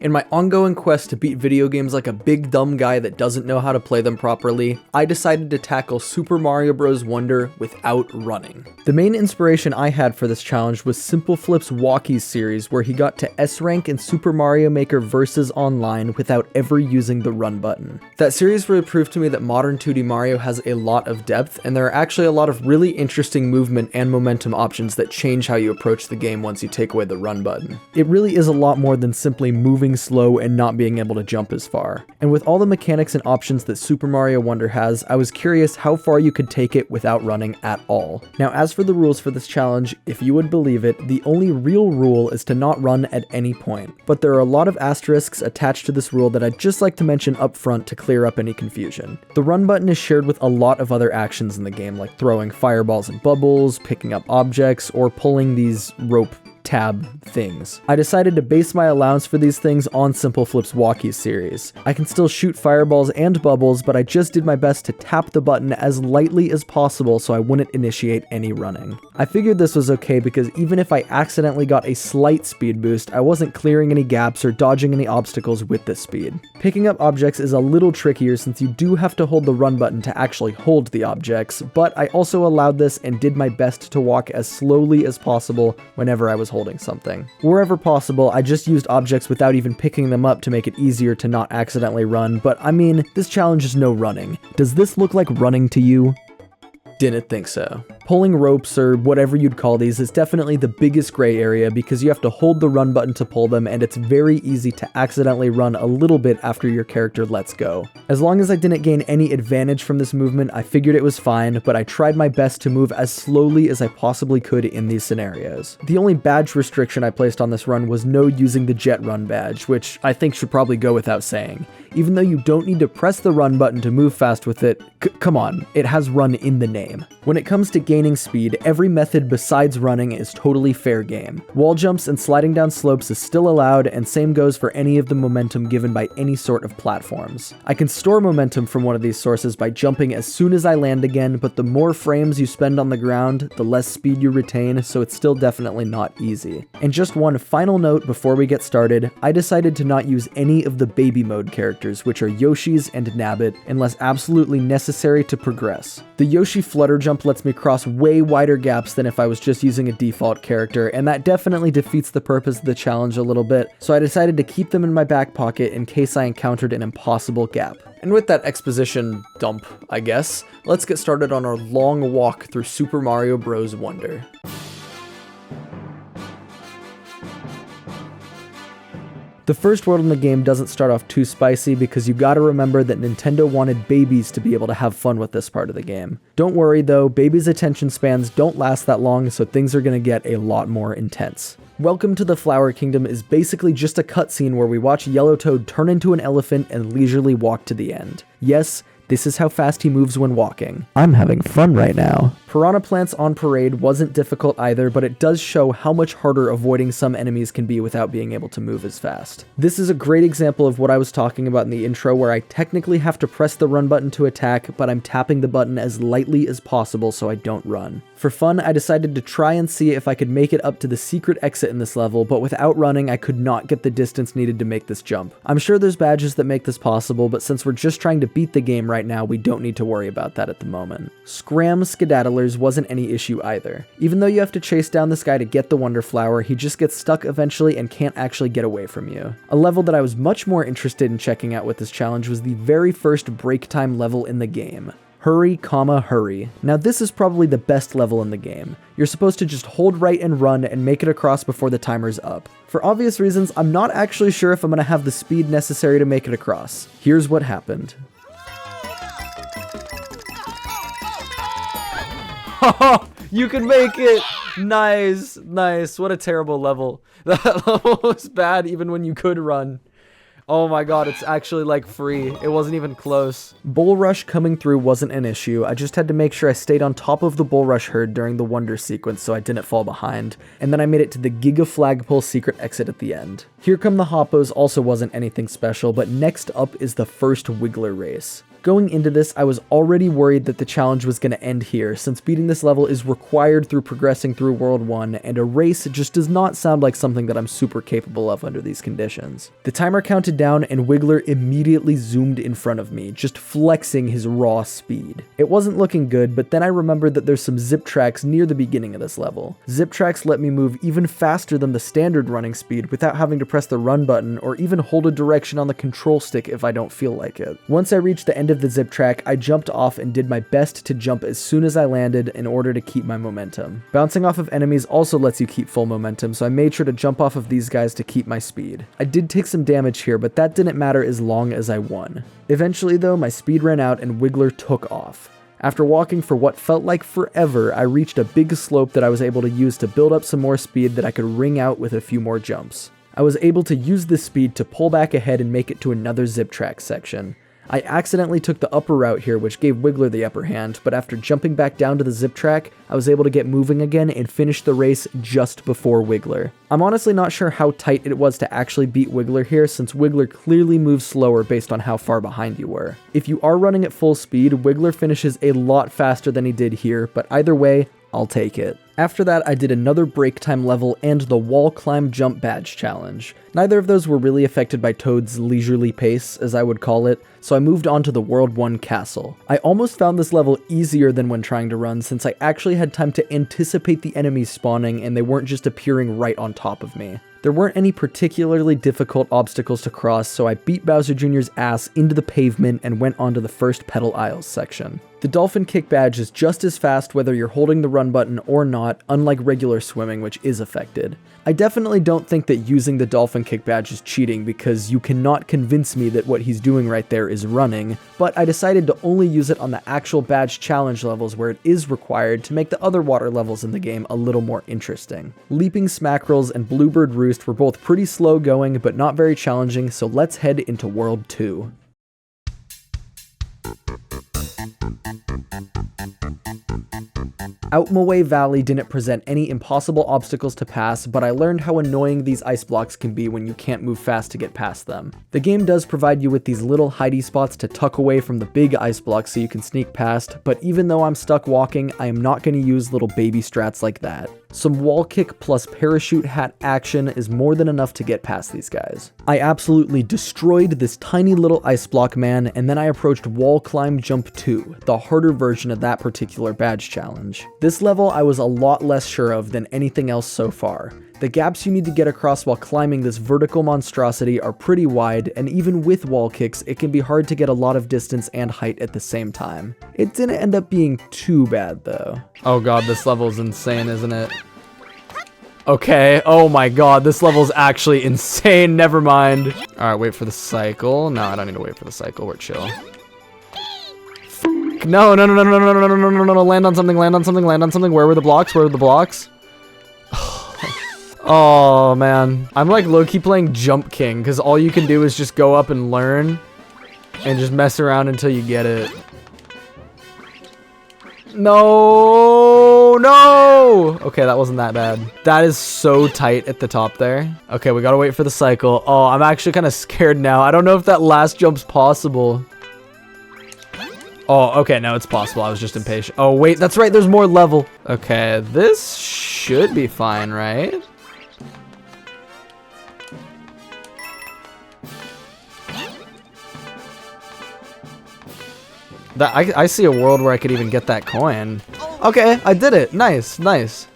In my ongoing quest to beat video games like a big dumb guy that doesn't know how to play them properly, I decided to tackle Super Mario Bros. Wonder without running. The main inspiration I had for this challenge was Simple Flip's Walkies series, where he got to S rank in Super Mario Maker Versus Online without ever using the run button. That series really proved to me that modern 2D Mario has a lot of depth, and there are actually a lot of really interesting movement and momentum options that change how you approach the game once you take away the run button. It really is a lot more than simply moving slow and not being able to jump as far. And with all the mechanics and options that Super Mario Wonder has, I was curious how far you could take it without running at all. Now, as for the rules for this challenge, if you would believe it, the only real rule is to not run at any point. But there are a lot of asterisks attached to this rule that I'd just like to mention up front to clear up any confusion. The run button is shared with a lot of other actions in the game, like throwing fireballs and bubbles, picking up objects, or pulling these rope tab things. I decided to base my allowance for these things on Simple Flip's Walkies series. I can still shoot fireballs and bubbles, but I just did my best to tap the button as lightly as possible so I wouldn't initiate any running. I figured this was okay because even if I accidentally got a slight speed boost, I wasn't clearing any gaps or dodging any obstacles with this speed. Picking up objects is a little trickier since you do have to hold the run button to actually hold the objects, but I also allowed this and did my best to walk as slowly as possible whenever I was holding something. Wherever possible, I just used objects without even picking them up to make it easier to not accidentally run, but I mean, this challenge is no running. Does this look like running to you? Didn't think so. Pulling ropes, or whatever you'd call these, is definitely the biggest gray area because you have to hold the run button to pull them, and it's very easy to accidentally run a little bit after your character lets go. As long as I didn't gain any advantage from this movement, I figured it was fine, but I tried my best to move as slowly as I possibly could in these scenarios. The only badge restriction I placed on this run was no using the jet run badge, which I think should probably go without saying. Even though you don't need to press the run button to move fast with it, come on, it has run in the name. When it comes to gaining speed, every method besides running is totally fair game. Wall jumps and sliding down slopes is still allowed, and same goes for any of the momentum given by any sort of platforms. I can store momentum from one of these sources by jumping as soon as I land again, but the more frames you spend on the ground, the less speed you retain, so it's still definitely not easy. And just one final note before we get started, I decided to not use any of the baby mode characters, which are Yoshis and Nabbit, unless absolutely necessary to progress. The Yoshi flutter jump lets me cross way wider gaps than if I was just using a default character, and that definitely defeats the purpose of the challenge a little bit, so I decided to keep them in my back pocket in case I encountered an impossible gap. And with that exposition dump, I guess, let's get started on our long walk through Super Mario Bros. Wonder. The first world in the game doesn't start off too spicy because you gotta remember that Nintendo wanted babies to be able to have fun with this part of the game. Don't worry though, babies' attention spans don't last that long, so things are gonna get a lot more intense. Welcome to the Flower Kingdom is basically just a cutscene where we watch Yellow Toad turn into an elephant and leisurely walk to the end. Yes, this is how fast he moves when walking. I'm having fun right now. Piranha Plants on Parade wasn't difficult either, but it does show how much harder avoiding some enemies can be without being able to move as fast. This is a great example of what I was talking about in the intro, where I technically have to press the run button to attack, but I'm tapping the button as lightly as possible so I don't run. For fun, I decided to try and see if I could make it up to the secret exit in this level, but without running, I could not get the distance needed to make this jump. I'm sure there's badges that make this possible, but since we're just trying to beat the game right now, we don't need to worry about that at the moment. Scram Skedaddlers wasn't any issue either. Even though you have to chase down this guy to get the Wonder Flower, he just gets stuck eventually and can't actually get away from you. A level that I was much more interested in checking out with this challenge was the very first break time level in the game. Hurry, hurry. Now this is probably the best level in the game. You're supposed to just hold right and run and make it across before the timer's up. For obvious reasons, I'm not actually sure if I'm gonna have the speed necessary to make it across. Here's what happened. You can make it! Nice, nice. What a terrible level. That level was bad even when you could run. Oh my god, it's actually like free. It wasn't even close. Bull Rush coming through wasn't an issue. I just had to make sure I stayed on top of the Bull Rush herd during the Wonder sequence so I didn't fall behind. And then I made it to the Giga Flagpole secret exit at the end. Here Come the Hoppos also wasn't anything special, but next up is the first Wiggler race. Going into this, I was already worried that the challenge was going to end here, since beating this level is required through progressing through World 1, and a race just does not sound like something that I'm super capable of under these conditions. The timer counted down, and Wiggler immediately zoomed in front of me, just flexing his raw speed. It wasn't looking good, but then I remembered that there's some zip tracks near the beginning of this level. Zip tracks let me move even faster than the standard running speed without having to press the run button or even hold a direction on the control stick if I don't feel like it. Once I reached the end of the zip track, I jumped off and did my best to jump as soon as I landed in order to keep my momentum. Bouncing off of enemies also lets you keep full momentum, so I made sure to jump off of these guys to keep my speed. I did take some damage here, but that didn't matter as long as I won. Eventually though, my speed ran out and Wiggler took off. After walking for what felt like forever, I reached a big slope that I was able to use to build up some more speed that I could wring out with a few more jumps. I was able to use this speed to pull back ahead and make it to another zip track section. I accidentally took the upper route here, which gave Wiggler the upper hand, but after jumping back down to the zip track, I was able to get moving again and finish the race just before Wiggler. I'm honestly not sure how tight it was to actually beat Wiggler here, since Wiggler clearly moves slower based on how far behind you were. If you are running at full speed, Wiggler finishes a lot faster than he did here, but either way, I'll take it. After that, I did another break time level and the wall climb jump badge challenge. Neither of those were really affected by Toad's leisurely pace, as I would call it, so I moved on to the World 1 castle. I almost found this level easier than when trying to run, since I actually had time to anticipate the enemies spawning and they weren't just appearing right on top of me. There weren't any particularly difficult obstacles to cross, so I beat Bowser Jr.'s ass into the pavement and went on to the first Petal Isles section. The Dolphin Kick badge is just as fast whether you're holding the run button or not, unlike regular swimming, which is affected. I definitely don't think that using the Dolphin Kick badge is cheating, because you cannot convince me that what he's doing right there is running, but I decided to only use it on the actual badge challenge levels where it is required to make the other water levels in the game a little more interesting. Leaping Smackrels and Bluebird Roost were both pretty slow going but not very challenging, so let's head into World 2. Outmaway Valley didn't present any impossible obstacles to pass, but I learned how annoying these ice blocks can be when you can't move fast to get past them. The game does provide you with these little hidey spots to tuck away from the big ice blocks so you can sneak past, but even though I'm stuck walking, I am not going to use little baby strats like that. Some wall kick plus parachute hat action is more than enough to get past these guys. I absolutely destroyed this tiny little ice block man, and then I approached wall climb jump 2, the harder version of that particular badge challenge. This level I was a lot less sure of than anything else so far. The gaps you need to get across while climbing this vertical monstrosity are pretty wide, and even with wall kicks, it can be hard to get a lot of distance and height at the same time. It didn't end up being too bad though. Oh god, this level's insane, isn't it? Okay, oh my god, this level's actually insane, never mind. Alright, wait for the cycle. No, I don't need to wait for the cycle, we're chill. No, no, no, no, no, no, no, no, no, no, no, no, land on something, land on something, land on something. Where were the blocks? Where were the blocks? Oh, man. I'm like low-key playing Jump King, because all you can do is just go up and learn, and just mess around until you get it. No, no! Okay, that wasn't that bad. That is so tight at the top there. Okay, we gotta wait for the cycle. Oh, I'm actually kind of scared now. I don't know if that last jump's possible. Oh, okay, no, it's possible. I was just impatient. Oh, wait, that's right, there's more level. Okay, this should be fine, right? I see a world where I could even get that coin. Okay, I did it. Nice, nice.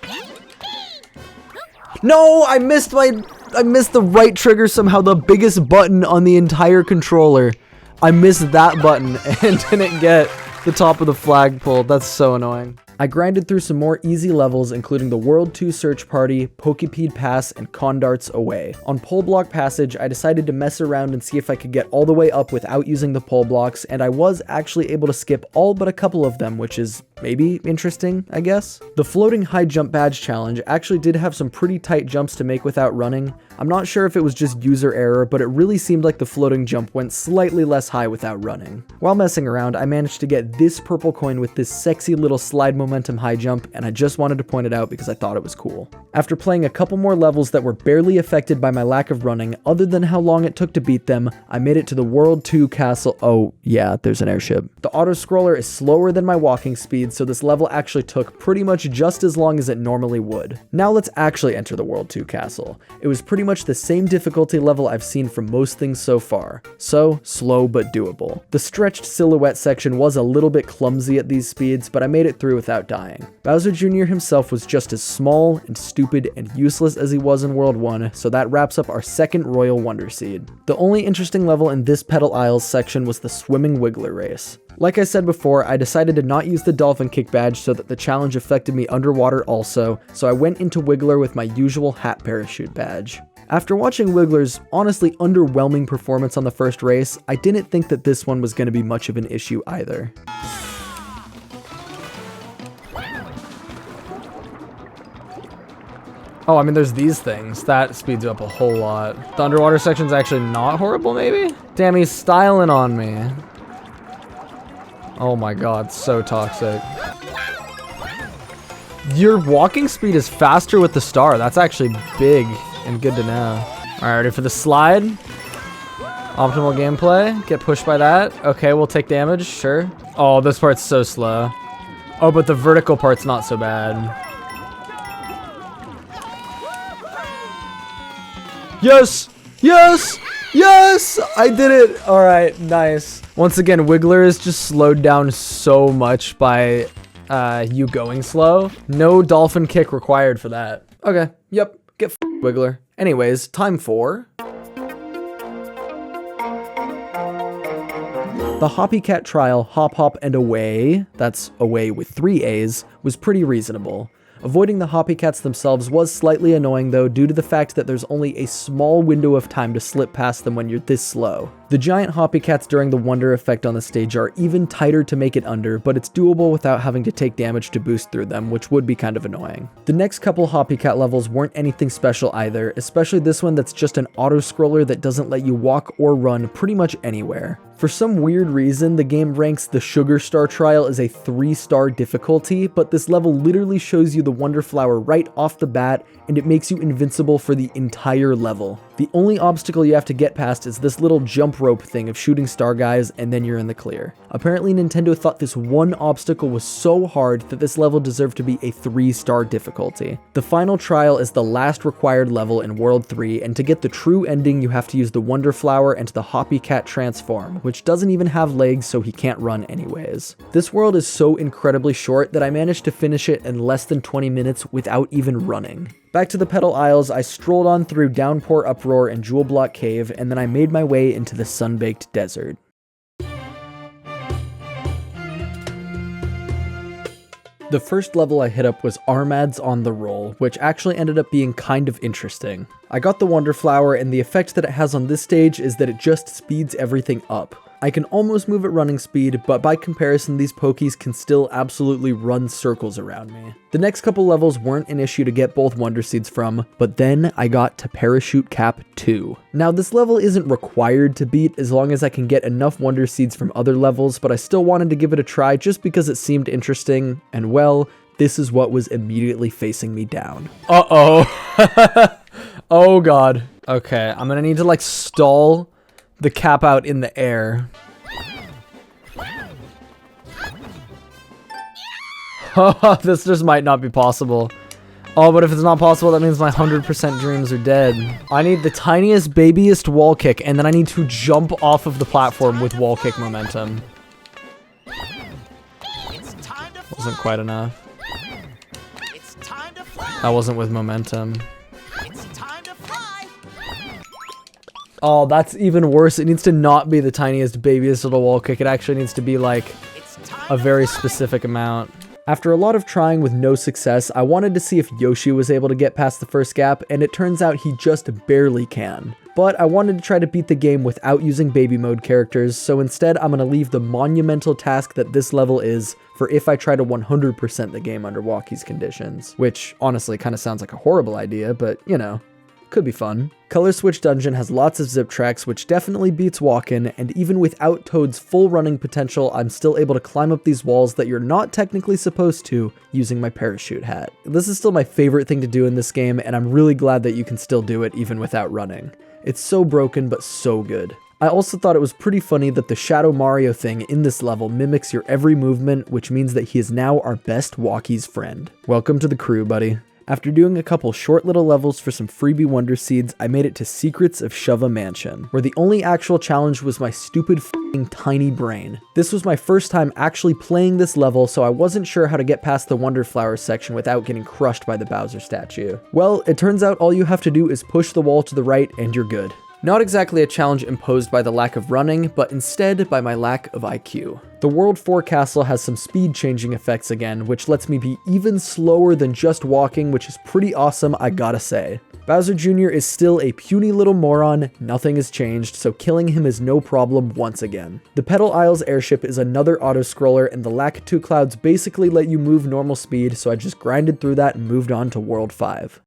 No, I missed the right trigger somehow, the biggest button on the entire controller. I missed that button and didn't get the top of the flagpole. That's so annoying. I grinded through some more easy levels, including the World 2 Search Party, Pokepede Pass, and Condarts Away. On Pole Block Passage, I decided to mess around and see if I could get all the way up without using the pole blocks, and I was actually able to skip all but a couple of them, which is maybe interesting, I guess. The Floating High Jump Badge Challenge actually did have some pretty tight jumps to make without running. I'm not sure if it was just user error, but it really seemed like the floating jump went slightly less high without running. While messing around, I managed to get this purple coin with this sexy little slide momentum high jump, and I just wanted to point it out because I thought it was cool. After playing a couple more levels that were barely affected by my lack of running, other than how long it took to beat them, I made it to the World 2 castle. Oh yeah, there's an airship. The auto-scroller is slower than my walking speed, so this level actually took pretty much just as long as it normally would. Now let's actually enter the World 2 castle. It was pretty much the same difficulty level I've seen from most things so far. So, slow but doable. The stretched silhouette section was a little bit clumsy at these speeds, but I made it through without dying. Bowser Jr. himself was just as small and stupid and useless as he was in World 1, so that wraps up our second Royal Wonder Seed. The only interesting level in this Petal Isles section was the Swimming Wiggler race. Like I said before, I decided to not use the Dolphin Kick badge so that the challenge affected me underwater also, so I went into Wiggler with my usual hat parachute badge. After watching Wiggler's honestly underwhelming performance on the first race, I didn't think that this one was going to be much of an issue either. Oh, I mean, there's these things. That speeds you up a whole lot. The underwater section's actually not horrible, maybe? Damn, he's styling on me. Oh my god, so toxic. Your walking speed is faster with the star. That's actually big and good to know. Alright, ready for the slide? Optimal gameplay. Get pushed by that. Okay, we'll take damage, sure. Oh, this part's so slow. Oh, but the vertical part's not so bad. Yes! Yes! Yes! I did it! Alright, nice. Once again, Wiggler is just slowed down so much by you going slow. No dolphin kick required for that. Okay, yep, get Wiggler. Anyways, time for... The Hoppy Cat trial, Hop Hop and Away, that's away with 3 A's, was pretty reasonable. Avoiding the Hoppy Cats themselves was slightly annoying though, due to the fact that there's only a small window of time to slip past them when you're this slow. The giant Hoppy Cats during the Wonder effect on the stage are even tighter to make it under, but it's doable without having to take damage to boost through them, which would be kind of annoying. The next couple Hoppy Cat levels weren't anything special either, especially this one that's just an auto-scroller that doesn't let you walk or run pretty much anywhere. For some weird reason, the game ranks the Sugar Star Trial as a 3-star difficulty, but this level literally shows you the Wonder Flower right off the bat, and it makes you invincible for the entire level. The only obstacle you have to get past is this little jump rope thing of shooting star guys, and then you're in the clear. Apparently Nintendo thought this one obstacle was so hard that this level deserved to be a 3-star difficulty. The final trial is the last required level in World 3, and to get the true ending you have to use the Wonder Flower and the Hoppy Cat transform, which doesn't even have legs so he can't run anyways. This world is so incredibly short that I managed to finish it in less than 20 minutes without even running. Back to the Petal Isles, I strolled on through Downpour Uproar and Jewel Block Cave, and then I made my way into the Sun-Baked Desert. The first level I hit up was Armad's on the Roll, which actually ended up being kind of interesting. I got the Wonder Flower, and the effect that it has on this stage is that it just speeds everything up. I can almost move at running speed, but by comparison, these Pokies can still absolutely run circles around me. The next couple levels weren't an issue to get both Wonder Seeds from, but then I got to Parachute Cap 2. Now, this level isn't required to beat as long as I can get enough Wonder Seeds from other levels, but I still wanted to give it a try just because it seemed interesting, and well, this is what was immediately facing me down. Uh-oh. Oh god. Okay, I'm gonna need to like stall the cap out in the air. This just might not be possible. Oh, but if it's not possible, that means my 100% dreams are dead. I need the tiniest, babyest wall kick, and then I need to jump off of the platform with wall kick momentum. Wasn't quite enough. That wasn't with momentum. Oh, that's even worse. It needs to not be the tiniest, babyest little wall kick. It actually needs to be like a very specific amount. After a lot of trying with no success, I wanted to see if Yoshi was able to get past the first gap, and it turns out he just barely can. But I wanted to try to beat the game without using baby mode characters, so instead I'm going to leave the monumental task that this level is for if I try to 100% the game under Walkie's conditions. Which honestly kind of sounds like a horrible idea, but you know, could be fun. Color Switch Dungeon has lots of zip tracks, which definitely beats walk-in, and even without Toad's full running potential, I'm still able to climb up these walls that you're not technically supposed to using my parachute hat. This is still my favorite thing to do in this game, and I'm really glad that you can still do it even without running. It's so broken, but so good. I also thought it was pretty funny that the Shadow Mario thing in this level mimics your every movement, which means that he is now our best walkies friend. Welcome to the crew, buddy. After doing a couple short little levels for some freebie Wonder Seeds, I made it to Secrets of Shova Mansion, where the only actual challenge was my stupid f***ing tiny brain. This was my first time actually playing this level, so I wasn't sure how to get past the Wonder Flower section without getting crushed by the Bowser statue. Well, it turns out all you have to do is push the wall to the right and you're good. Not exactly a challenge imposed by the lack of running, but instead by my lack of IQ. The World 4 castle has some speed changing effects again, which lets me be even slower than just walking, which is pretty awesome, I gotta say. Bowser Jr. is still a puny little moron, nothing has changed, so killing him is no problem once again. The Petal Isles airship is another auto-scroller, and the Lakitu clouds basically let you move normal speed, so I just grinded through that and moved on to World 5.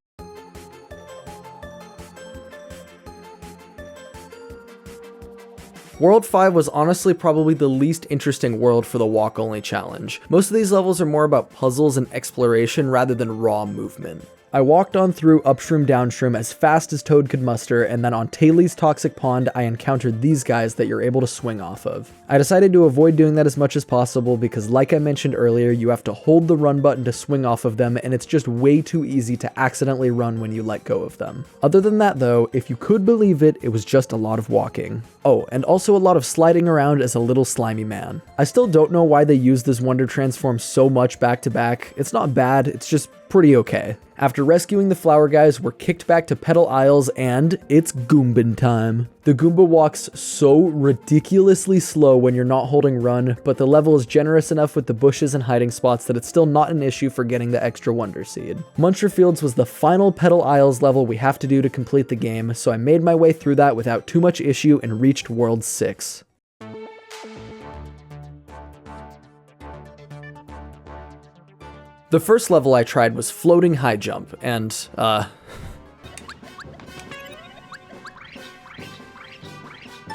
World 5 was honestly probably the least interesting world for the walk-only challenge. Most of these levels are more about puzzles and exploration rather than raw movement. I walked on through Upshroom Downshroom as fast as Toad could muster, and then on Tailey's Toxic Pond, I encountered these guys that you're able to swing off of. I decided to avoid doing that as much as possible because, like I mentioned earlier, you have to hold the run button to swing off of them, and it's just way too easy to accidentally run when you let go of them. Other than that though, if you could believe it, it was just a lot of walking. Oh, and also a lot of sliding around as a little slimy man. I still don't know why they use this Wonder Transform so much back to back. It's not bad, it's just pretty okay. After rescuing the flower guys, we're kicked back to Petal Isles and it's Goombin time. The Goomba walks so ridiculously slow when you're not holding run, but the level is generous enough with the bushes and hiding spots that it's still not an issue for getting the extra Wonder Seed. Muncher Fields was the final Petal Isles level we have to do to complete the game, so I made my way through that without too much issue and reached World 6. The first level I tried was Floating High Jump, and,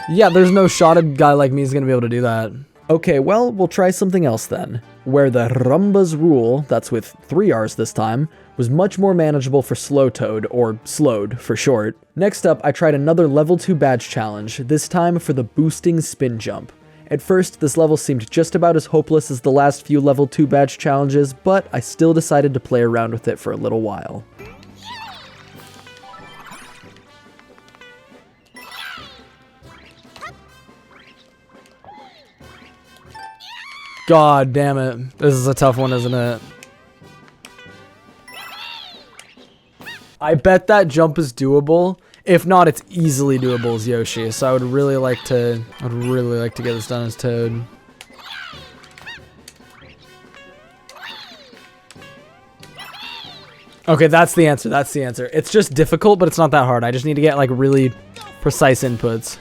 yeah, there's no shot a guy like me is gonna be able to do that. Okay, well, we'll try something else then. Where the Rumbas Rule, that's with 3 R's this time, was much more manageable for Slow Toad, or Slowed for short. Next up, I tried another level 2 badge challenge, this time for the Boosting Spin Jump. At first, this level seemed just about as hopeless as the last few level 2 badge challenges, but I still decided to play around with it for a little while. God damn it. This is a tough one, isn't it? I bet that jump is doable. If not, it's easily doable as Yoshi, so I would really like to get this done as Toad. Okay, that's the answer, that's the answer. It's just difficult, but it's not that hard. I just need to get like really precise inputs.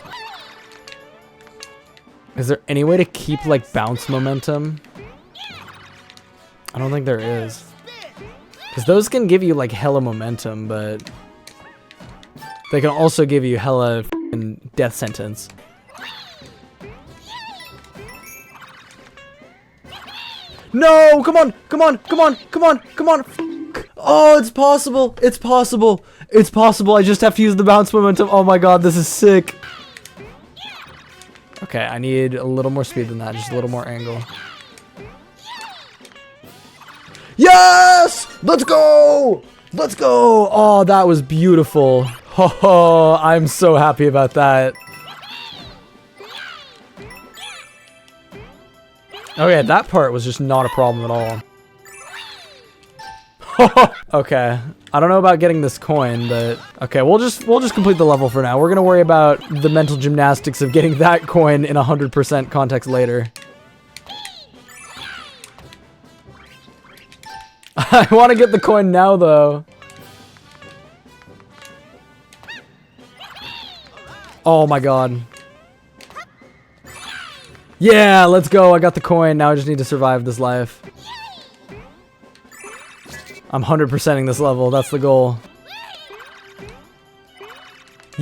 Is there any way to keep like bounce momentum? I don't think there is. Because those can give you like hella momentum, but they can also give you hella f***ing death sentence. No! Come on! Come on! Come on! Come on! Come on! Oh, it's possible! It's possible! It's possible! I just have to use the bounce momentum. Oh my god, this is sick! Okay, I need a little more speed than that. Just a little more angle. Yes! Let's go! Let's go! Oh, that was beautiful. Oh, I'm so happy about that. Okay, that part was just not a problem at all. Okay, I don't know about getting this coin, but okay, we'll just complete the level for now. We're gonna worry about the mental gymnastics of getting that coin in 100% context later. I want to get the coin now, though. Oh my god. Yeah, let's go. I got the coin. Now I just need to survive this life. I'm 100%ing this level. That's the goal.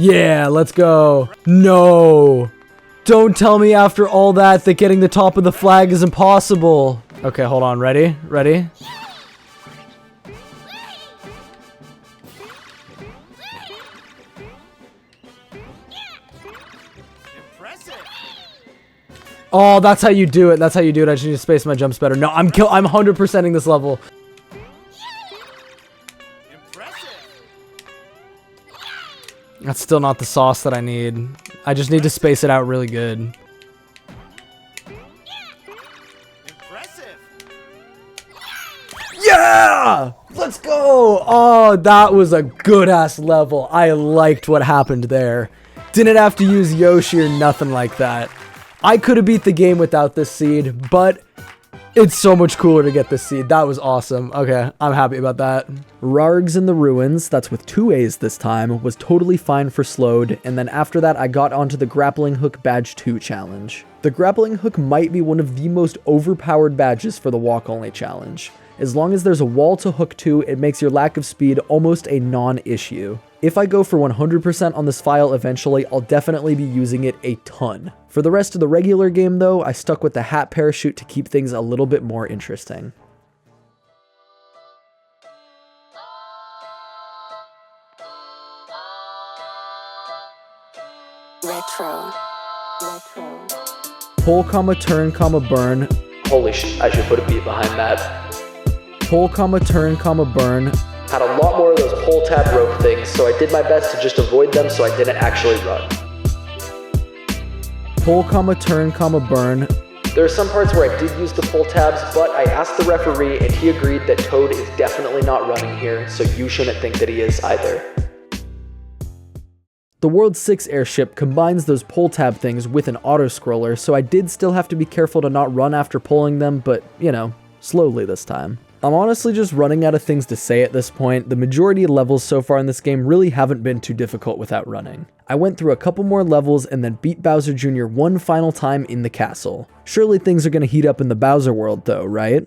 Yeah, let's go. No. Don't tell me after all that getting the top of the flag is impossible. Okay, hold on. Ready? Ready? Oh, that's how you do it. That's how you do it. I just need to space my jumps better. No, I'm 100%ing this level. That's still not the sauce that I need. I just need to space it out really good. Yeah! Let's go! Oh, that was a good-ass level. I liked what happened there. Didn't have to use Yoshi or nothing like that. I could have beat the game without this seed, but it's so much cooler to get this seed. That was awesome. Okay, I'm happy about that. Rargs in the Ruins, that's with 2 A's this time, was totally fine for slowed, and then after that I got onto the Grappling Hook Badge 2 challenge. The Grappling Hook might be one of the most overpowered badges for the walk-only challenge. As long as there's a wall to hook to, it makes your lack of speed almost a non-issue. If I go for 100% on this file eventually, I'll definitely be using it a ton. For the rest of the regular game though, I stuck with the hat parachute to keep things a little bit more interesting. Retro. Pull, turn, burn. Holy shit, I should put a beat behind that. Pull, turn, burn. Had a lot more of those pull tab rope things, so I did my best to just avoid them so I didn't actually run. Pull, turn, burn. There are some parts where I did use the pull tabs, but I asked the referee and he agreed that Toad is definitely not running here, so you shouldn't think that he is either. The World 6 airship combines those pull tab things with an auto-scroller, so I did still have to be careful to not run after pulling them, but, you know, slowly this time. I'm honestly just running out of things to say at this point. The majority of levels so far in this game really haven't been too difficult without running. I went through a couple more levels and then beat Bowser Jr. one final time in the castle. Surely things are going to heat up in the Bowser world though, right?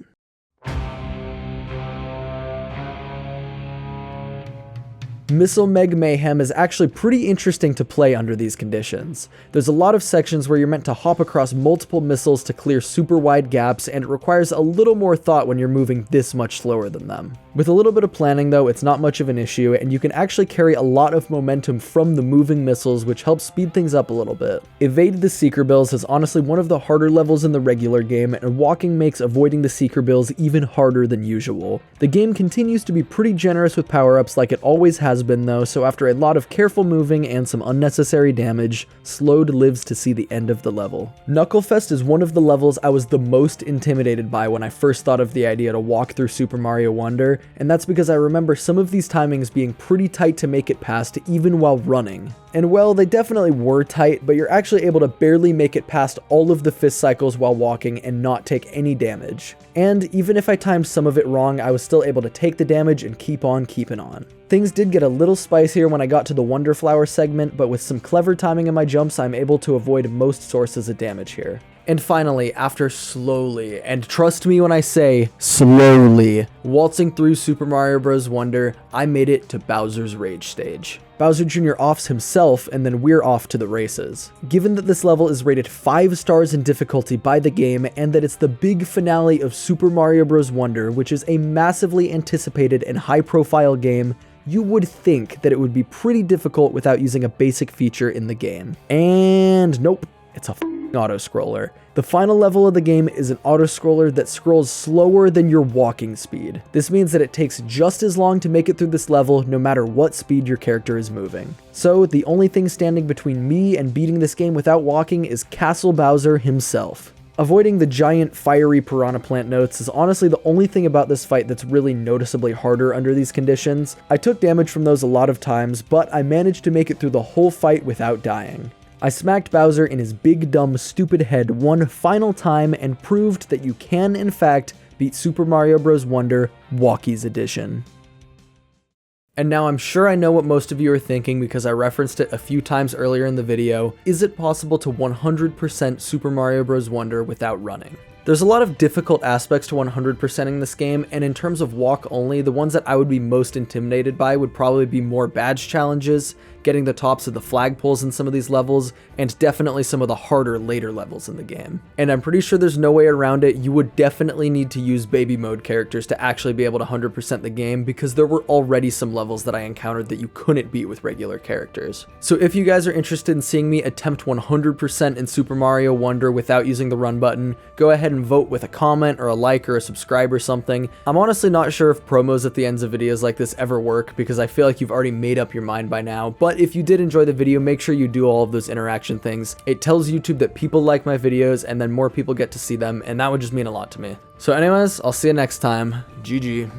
Missile Meg Mayhem is actually pretty interesting to play under these conditions. There's a lot of sections where you're meant to hop across multiple missiles to clear super wide gaps, and it requires a little more thought when you're moving this much slower than them. With a little bit of planning though, it's not much of an issue, and you can actually carry a lot of momentum from the moving missiles, which helps speed things up a little bit. Evade the Seeker Bills is honestly one of the harder levels in the regular game, and walking makes avoiding the Seeker Bills even harder than usual. The game continues to be pretty generous with power-ups like it always has been though, so after a lot of careful moving and some unnecessary damage, Slowed lives to see the end of the level. Knucklefest is one of the levels I was the most intimidated by when I first thought of the idea to walk through Super Mario Wonder, and that's because I remember some of these timings being pretty tight to make it past even while running. And well, they definitely were tight, but you're actually able to barely make it past all of the fist cycles while walking and not take any damage. And even if I timed some of it wrong, I was still able to take the damage and keep on keeping on. Things did get a little spicier when I got to the Wonder Flower segment, but with some clever timing in my jumps, I'm able to avoid most sources of damage here. And finally, after slowly, and trust me when I say slowly, waltzing through Super Mario Bros. Wonder, I made it to Bowser's Rage stage. Bowser Jr. offs himself, and then we're off to the races. Given that this level is rated 5 stars in difficulty by the game, and that it's the big finale of Super Mario Bros. Wonder, which is a massively anticipated and high-profile game, you would think that it would be pretty difficult without using a basic feature in the game. And nope, it's a auto-scroller. The final level of the game is an auto-scroller that scrolls slower than your walking speed. This means that it takes just as long to make it through this level no matter what speed your character is moving. So the only thing standing between me and beating this game without walking is Castle Bowser himself. Avoiding the giant fiery piranha plant notes is honestly the only thing about this fight that's really noticeably harder under these conditions. I took damage from those a lot of times, but I managed to make it through the whole fight without dying. I smacked Bowser in his big dumb stupid head one final time and proved that you can in fact beat Super Mario Bros. Wonder Walkies Edition. And now I'm sure I know what most of you are thinking because I referenced it a few times earlier in the video. Is it possible to 100% Super Mario Bros. Wonder without running? There's a lot of difficult aspects to 100%ing this game, and in terms of walk only, the ones that I would be most intimidated by would probably be more badge challenges, getting the tops of the flagpoles in some of these levels, and definitely some of the harder later levels in the game. And I'm pretty sure there's no way around it. You would definitely need to use baby mode characters to actually be able to 100% the game, because there were already some levels that I encountered that you couldn't beat with regular characters. So if you guys are interested in seeing me attempt 100% in Super Mario Wonder without using the run button, go ahead and vote with a comment or a like or a subscribe or something. I'm honestly not sure if promos at the ends of videos like this ever work, because I feel like you've already made up your mind by now, but if you did enjoy the video, make sure you do all of those interaction things. It tells YouTube that people like my videos, and then more people get to see them, and that would just mean a lot to me. So anyways, I'll see you next time. GG.